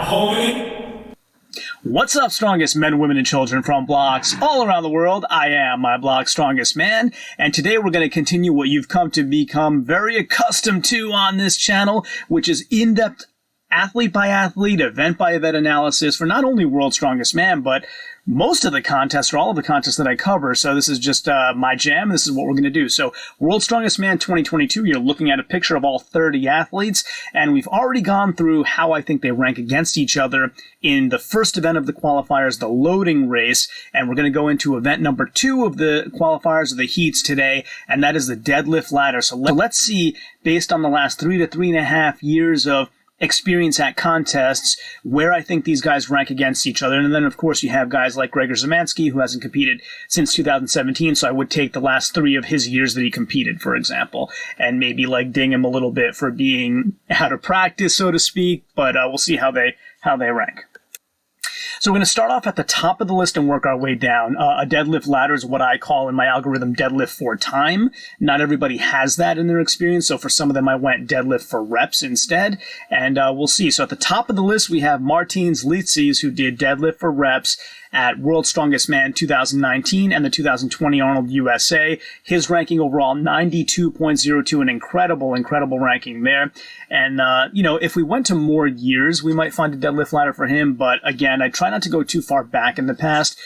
homie. What's up, strongest men, women, and children from blocks all around the world? I am my blog's strongest man, and today we're going to continue what you've come to become very accustomed to on this channel, which is in-depth athlete by athlete, event by event analysis for not only World's Strongest Man, but most of the contests or all of the contests that I cover. So this is just my jam. This is what we're going to do. So World's Strongest Man 2022, you're looking at a picture of all 30 athletes, and we've already gone through how I think they rank against each other in the first event of the qualifiers, the loading race, and we're going to go into event number 2 of the qualifiers of the heats today, and that is the deadlift ladder. So let's see, based on the last 3 to 3.5 years of experience at contests, where I think these guys rank against each other. And then, of course, you have guys like Gregor Zemansky, who hasn't competed since 2017, so I would take the last 3 of his years that he competed, for example, and maybe like ding him a little bit for being out of practice, so to speak, but we'll see how they rank. So we're going to start off at the top of the list and work our way down. A deadlift ladder is what I call in my algorithm deadlift for time. Not everybody has that in their experience, so for some of them I went deadlift for reps instead, and we'll see. So at the top of the list we have Martins Licis, who did deadlift for reps at World's Strongest Man 2019 and the 2020 Arnold USA. His ranking overall 92.02, an incredible ranking there. And, if we went to more years, we might find a deadlift ladder for him. But again, I try not to go too far back in the past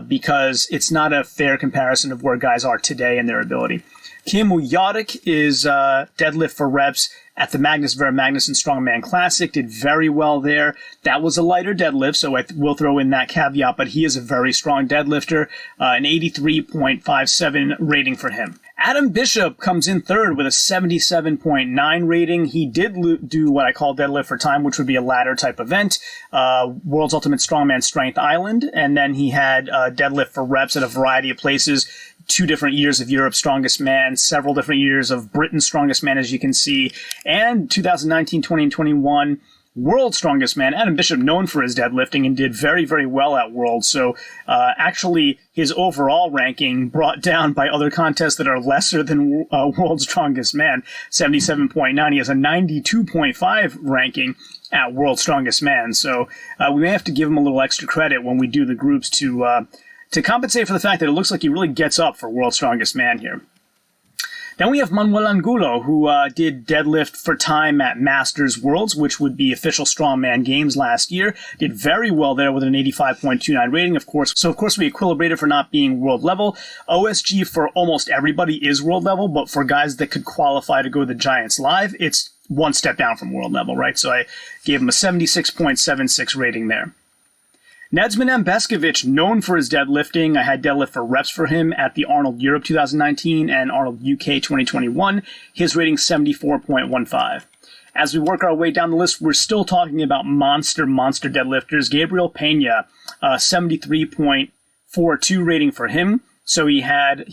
because it's not a fair comparison of where guys are today and their ability. Kimmo Jordik is deadlift for reps at the Magnus Vera Magnusson Strongman Classic, did very well there. That was a lighter deadlift, so I will throw in that caveat, but he is a very strong deadlifter, an 83.57 rating for him. Adam Bishop comes in third with a 77.9 rating. He did do what I call deadlift for time, which would be a ladder type event, World's Ultimate Strongman Strength Island, and then he had deadlift for reps at a variety of places. 2 different years of Europe's Strongest Man, several different years of Britain's Strongest Man, as you can see, and 2019, 20, and 21 World's Strongest Man. Adam Bishop, known for his deadlifting, and did very well at Worlds. So actually, his overall ranking brought down by other contests that are lesser than World's Strongest Man, 77.9. He has a 92.5 ranking at World's Strongest Man. So we may have to give him a little extra credit when we do the groups to compensate for the fact that it looks like he really gets up for World's Strongest Man here. Then we have Manuel Angulo, who did deadlift for time at Masters Worlds, which would be official strongman games last year. Did very well there with an 85.29 rating, of course. So, of course, we equilibrated for not being world level. OSG for almost everybody is world level, but for guys that could qualify to go to the Giants Live, it's one step down from world level, right? So I gave him a 76.76 rating there. Nedzman Beskovich, known for his deadlifting. I had deadlift for reps for him at the Arnold Europe 2019 and Arnold UK 2021. His rating 74.15. As we work our way down the list, we're still talking about monster deadlifters. Gabriel Pena, 73.42 rating for him. So he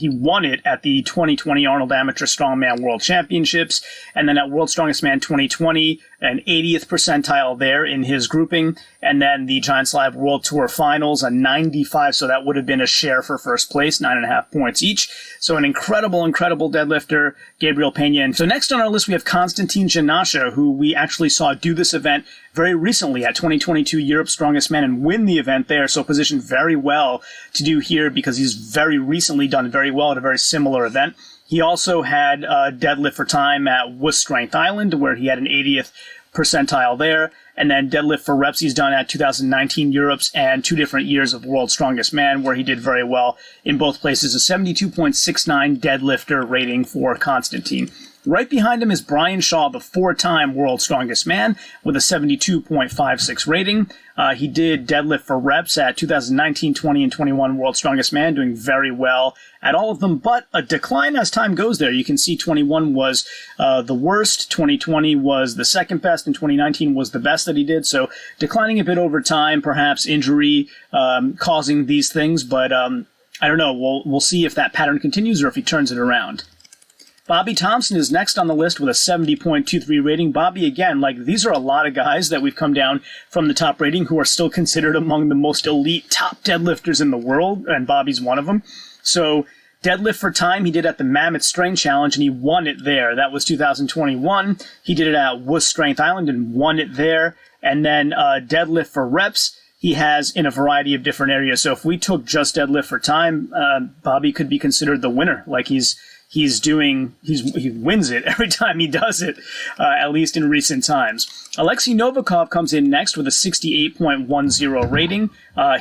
won it at the 2020 Arnold Amateur Strongman World Championships, and then at World's Strongest Man 2020, an 80th percentile there in his grouping, and then the Giants Live World Tour Finals, a 95, so that would have been a share for first place, 9.5 points each. So an incredible deadlifter, Gabriel Pena. And so next on our list, we have Konstantin Janasha, who we actually saw do this event very recently at 2022 Europe's Strongest Man and win the event there, so positioned very well to do here because he's very recently done very well at a very similar event. He also had deadlift for time at WUS Strength Island, where he had an 80th percentile there, and then deadlift for reps he's done at 2019 Europe's and 2 different years of World's Strongest Man, where he did very well in both places. A 72.69 deadlifter rating for Konstantin. Right behind him is Brian Shaw, the 4-time World's Strongest Man, with a 72.56 rating. He did deadlift for reps at 2019, 20, and 21 World's Strongest Man, doing very well at all of them, but a decline as time goes there. You can see 21 was the worst, 2020 was the second best, and 2019 was the best that he did, so declining a bit over time, perhaps injury causing these things, but I don't know. We'll see if that pattern continues or if he turns it around. Bobby Thompson is next on the list with a 70.23 rating. Bobby, again, these are a lot of guys that we've come down from the top rating who are still considered among the most elite top deadlifters in the world, and Bobby's one of them. So deadlift for time he did at the Mammoth Strength Challenge, and he won it there. That was 2021. He did it at WUS Strength Island and won it there. And then deadlift for reps, he has in a variety of different areas. So if we took just deadlift for time, Bobby could be considered the winner. Like he wins it every time he does it, at least in recent times. Alexei Novikov comes in next with a 68.10 rating.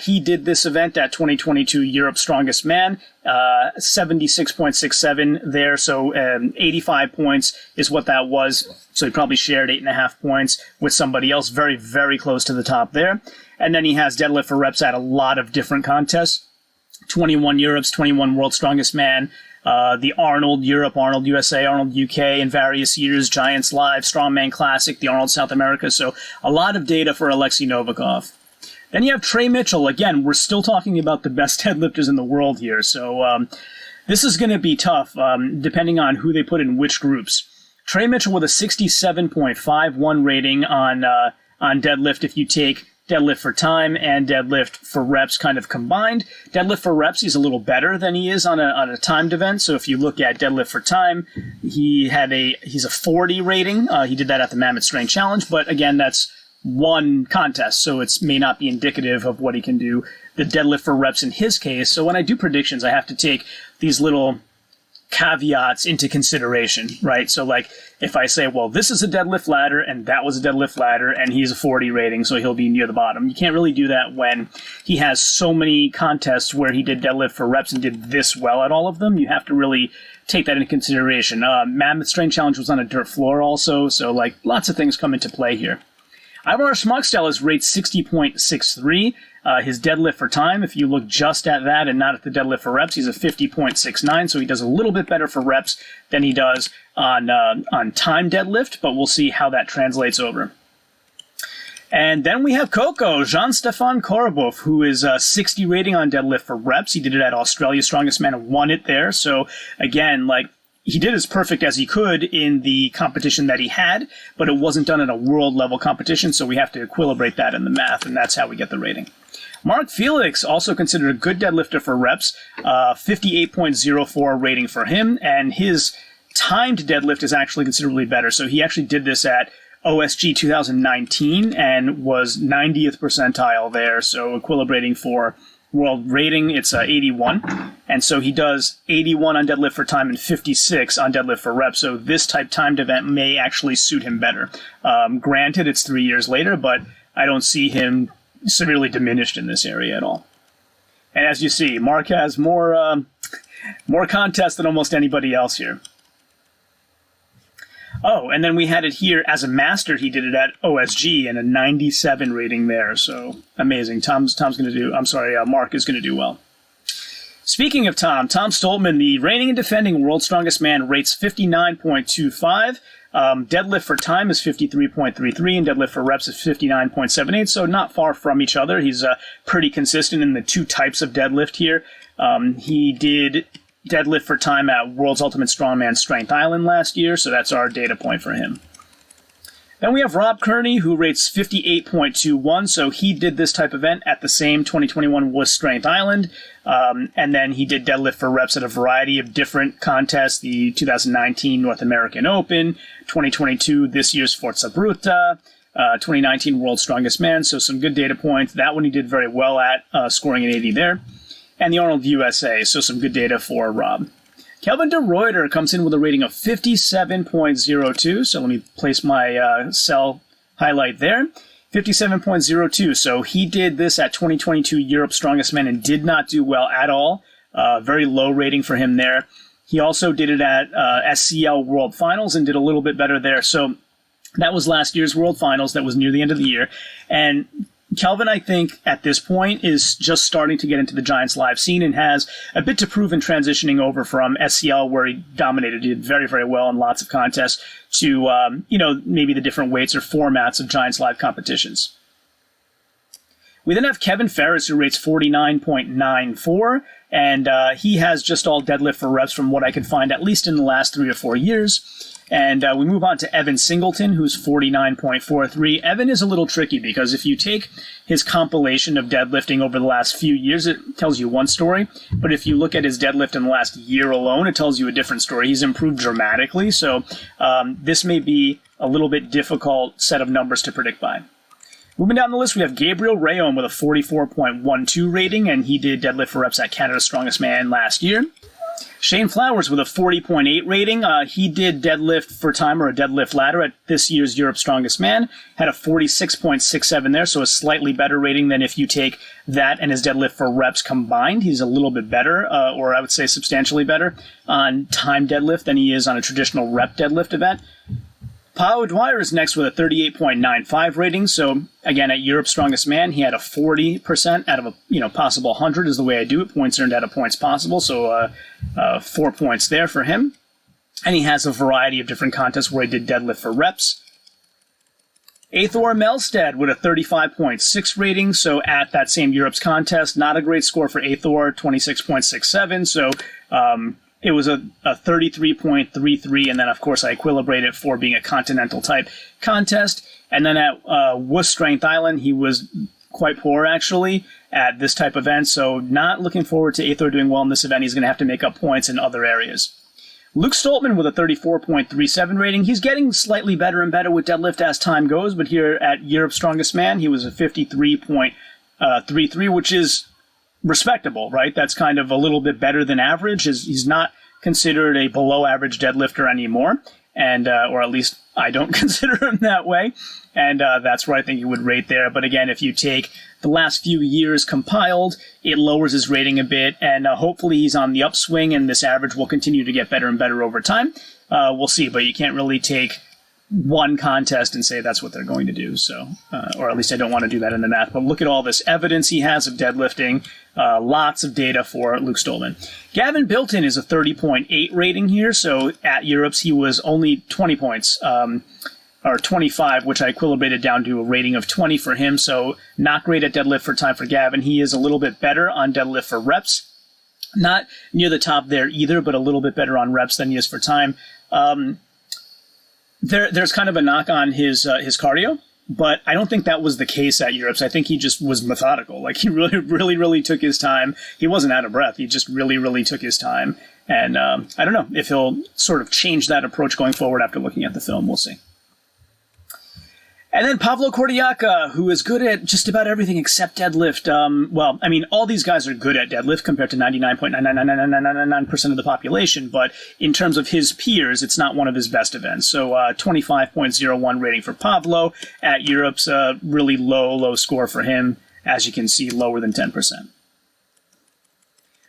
He did this event at 2022 Europe's Strongest Man, 76.67 there, so 85 points is what that was. So he probably shared 8.5 points with somebody else, very, very close to the top there. And then he has deadlift for reps at a lot of different contests. 21 Europe's, 21 World's Strongest Man, the Arnold Europe, Arnold USA, Arnold UK in various years, Giants Live, Strongman Classic, the Arnold South America. So a lot of data for Alexei Novikov. Then you have Trey Mitchell. Again, we're still talking about the best deadlifters in the world here. So this is going to be tough depending on who they put in which groups. Trey Mitchell with a 67.51 rating on deadlift if you take deadlift for time and deadlift for reps kind of combined. Deadlift for reps, he's a little better than he is on a timed event. So if you look at deadlift for time, he's a 40 rating. He did that at the Mammoth Strength Challenge, but again, that's one contest, so it may not be indicative of what he can do. The deadlift for reps in his case. So when I do predictions, I have to take these little caveats into consideration, right? So like if I say, well, this is a deadlift ladder and that was a deadlift ladder and he's a 40 rating, so he'll be near the bottom. You can't really do that when he has so many contests where he did deadlift for reps and did this well at all of them. You have to really take that into consideration. Mammoth Strength Challenge was on a dirt floor also, so like lots of things come into play here. Ivar Schmuckstell is rated 60.63. His deadlift for time, if you look just at that and not at the deadlift for reps, he's a 50.69, so he does a little bit better for reps than he does on time deadlift, but we'll see how that translates over. And then we have Coco, Jean-Stéphane Korobov, who is a 60 rating on deadlift for reps. He did it at Australia's Strongest Man and won it there, so again, like, he did as perfect as he could in the competition that he had, but it wasn't done in a world-level competition, so we have to equilibrate that in the math, and that's how we get the rating. Mark Felix, also considered a good deadlifter for reps, 58.04 rating for him, and his timed deadlift is actually considerably better. So he actually did this at OSG 2019 and was 90th percentile there, so equilibrating for world rating, it's 81. And so he does 81 on deadlift for time and 56 on deadlift for reps. So this type timed event may actually suit him better. Granted, it's 3 years later, but I don't see him severely diminished in this area at all. And as you see, Mark has more contests than almost anybody else here. Oh, and then we had it here as a master. He did it at OSG and a 97 rating there. So amazing. Mark is going to do well. Speaking of Tom Stoltman, the reigning and defending World's Strongest Man, rates 59.25. Deadlift for time is 53.33 and deadlift for reps is 59.78, so not far from each other. He's pretty consistent in the two types of deadlift here. He did deadlift for time at World's Ultimate Strongman Strength Island last year, so that's our data point for him. Then we have Rob Kearney, who rates 58.21, so he did this type event at the same 2021 WUS Strength Island, and then he did deadlift for reps at a variety of different contests, the 2019 North American Open, 2022 this year's Forza Bruta, 2019 World's Strongest Man, so some good data points. That one he did very well at, scoring an 80 there. And the Arnold USA, so some good data for Rob. Kelvin de Ruyter comes in with a rating of 57.02, so let me place my cell highlight there. 57.02, so he did this at 2022 Europe's Strongest Man and did not do well at all. Very low rating for him there. He also did it at SCL World Finals and did a little bit better there. So that was last year's World Finals. That was near the end of the year. And Kelvin, I think, at this point, is just starting to get into the Giants Live scene and has a bit to prove in transitioning over from SCL, where he dominated, did very, very well in lots of contests, to, maybe the different weights or formats of Giants Live competitions. We then have Kevin Ferris, who rates 49.94, and he has just all deadlift for reps from what I can find, at least in the last 3 or 4 years. And we move on to Evan Singleton, who's 49.43. Evan is a little tricky because if you take his compilation of deadlifting over the last few years, it tells you one story. But if you look at his deadlift in the last year alone, it tells you a different story. He's improved dramatically, so this may be a little bit difficult set of numbers to predict by. Moving down the list, we have Gabriel Rayom with a 44.12 rating, and he did deadlift for reps at Canada's Strongest Man last year. Shane Flowers with a 40.8 rating. He did deadlift for time, or a deadlift ladder, at this year's Europe's Strongest Man. Had a 46.67 there, so a slightly better rating than if you take that and his deadlift for reps combined. He's a little bit better, or I would say substantially better, on time deadlift than he is on a traditional rep deadlift event. Pao Dwyer is next with a 38.95 rating. So again, at Europe's Strongest Man, he had a 40% out of a possible 100 is the way I do it. Points earned out of points possible. So 4 points there for him. And he has a variety of different contests where he did deadlift for reps. Athor Melstead with a 35.6 rating. So at that same Europe's contest, not a great score for Athor, 26.67. So it was a 33.33, and then, of course, I equilibrated it for being a continental-type contest. And then at Wuss Strength Island, he was quite poor, actually, at this type of event. So not looking forward to Athor doing well in this event. He's going to have to make up points in other areas. Luke Stoltman with a 34.37 rating. He's getting slightly better and better with deadlift as time goes, but here at Europe's Strongest Man, he was a 53.33, which is respectable, right? That's kind of a little bit better than average. He's not considered a below-average deadlifter anymore, and or at least I don't consider him that way, and that's where I think he would rate there. But again, if you take the last few years compiled, it lowers his rating a bit, and hopefully he's on the upswing, and this average will continue to get better and better over time. We'll see, but you can't really take one contest and say that's what they're going to do. So, or at least I don't want to do that in the math. But look at all this evidence he has of deadlifting. Lots of data for Luke Stoltman. Gavin Bilton is a 30.8 rating here. So at Europe's, he was only 20 points, or 25, which I equilibrated down to a rating of 20 for him. So not great at deadlift for time for Gavin. He is a little bit better on deadlift for reps. Not near the top there either, but a little bit better on reps than he is for time. There's kind of a knock on his cardio, but I don't think that was the case at Europe's. I think he just was methodical. Like, he really took his time. He wasn't out of breath. He just really took his time. And I don't know if he'll sort of change that approach going forward after looking at the film. We'll see. And then Pavlo Cordiaca, who is good at just about everything except deadlift. Well, I mean, all these guys are good at deadlift compared to 99.99999% of the population, but in terms of his peers, it's not one of his best events. So 25.01 rating for Pavlo. At Europe's, really low score for him, as you can see, lower than 10%.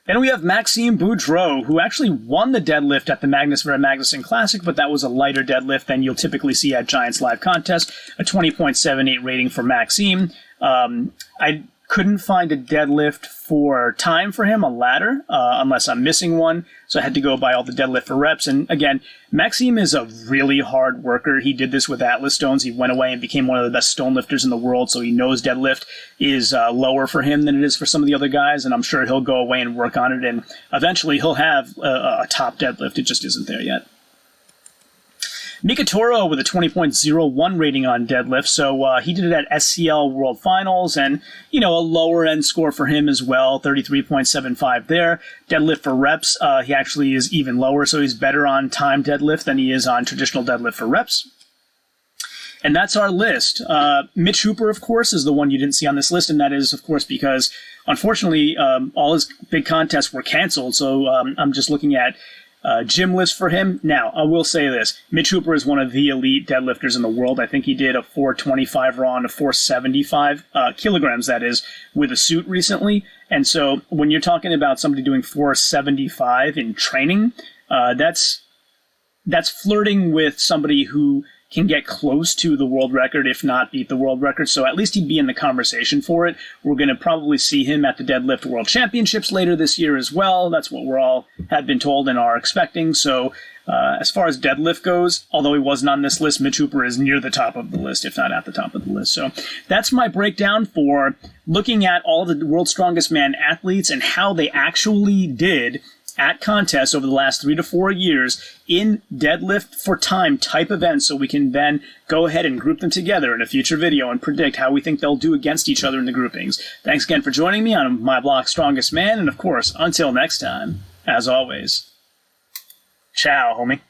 Then we have Maxime Boudreau, who actually won the deadlift at the Magnus Vera Magnuson Classic, but that was a lighter deadlift than you'll typically see at Giants Live Contest. A 20.78 rating for Maxime. I couldn't find a deadlift for time for him, a ladder, unless I'm missing one. So I had to go by all the deadlift for reps. And again, Maxime is a really hard worker. He did this with Atlas stones. He went away and became one of the best stone lifters in the world. So he knows deadlift is lower for him than it is for some of the other guys. And I'm sure he'll go away and work on it. And eventually he'll have a top deadlift. It just isn't there yet. Mika Toro with a 20.01 rating on deadlift. So he did it at SCL World Finals, and, a lower end score for him as well, 33.75 there. Deadlift for reps, he actually is even lower, so he's better on time deadlift than he is on traditional deadlift for reps. And that's our list. Mitch Hooper, of course, is the one you didn't see on this list, and that is, of course, because, unfortunately, all his big contests were canceled, so I'm just looking at gym list for him. Now, I will say this. Mitch Hooper is one of the elite deadlifters in the world. I think he did a 425 raw and a 475 kilograms, that is, with a suit recently. And so when you're talking about somebody doing 475 in training, that's flirting with somebody who can get close to the world record, if not beat the world record. So at least he'd be in the conversation for it. We're going to probably see him at the Deadlift World Championships later this year as well. That's what we're all have been told and are expecting. So as far as deadlift goes, although he wasn't on this list, Mitch Hooper is near the top of the list, if not at the top of the list. So that's my breakdown for looking at all the World's Strongest Man athletes and how they actually did at contests over the last 3 to 4 years in deadlift for time type events, so we can then go ahead and group them together in a future video and predict how we think they'll do against each other in the groupings. Thanks again for joining me on my blog Strongest Man, and of course, until next time, as always, ciao, homie.